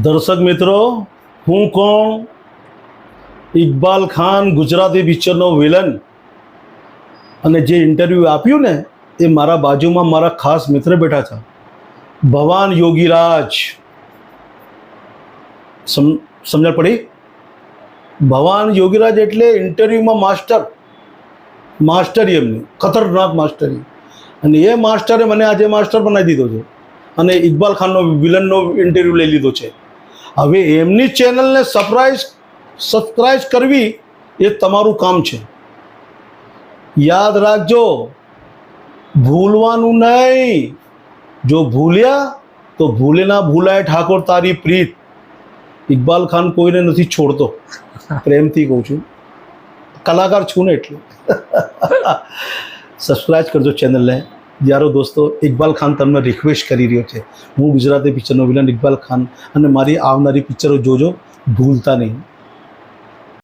દર્શક મિત્રો, હું કોણ? ઇકબાલ ખાન ગુજરાતી પિક્ચરનો વિલન. અને જે ઇન્ટરવ્યૂ આપ્યું ને એ મારા બાજુમાં મારા ખાસ મિત્ર બેઠા છે, ભવાન યોગીરાજ. સમજણ પડી? ભવાન યોગીરાજ એટલે ઇન્ટરવ્યૂમાં માસ્ટરી એમની ખતરનાક માસ્ટરી. અને એ માસ્ટરે મને આજે માસ્ટર બનાવી દીધો છે અને ઇકબાલ ખાનનો વિલનનો ઇન્ટરવ્યૂ લઈ લીધો છે. હવે એમની ચેનલને સબસ્ક્રાઇબ કરવી એ તમારું કામ છે. યાદ રાખજો, ભૂલવાનું નહીં. જો ભૂલ્યા તો ભૂલે ના ભૂલાય ઠાકોર તારી પ્રીત. ઇકબાલ ખાન કોઈને નથી છોડતો, પ્રેમથી કહું છું, કલાકાર છું ને એટલે. સબસ્ક્રાઇબ કરજો ચેનલને. યારો દોસ્તો, ઇકબાલ ખાન તમને રિક્વેસ્ટ કરી રહ્યો છે. હું ગુજરાતી પિક્ચરનો વિલન ઇકબાલ ખાન, અને મારી આવનારી પિક્ચરો જોજો, ભૂલતા નહીં.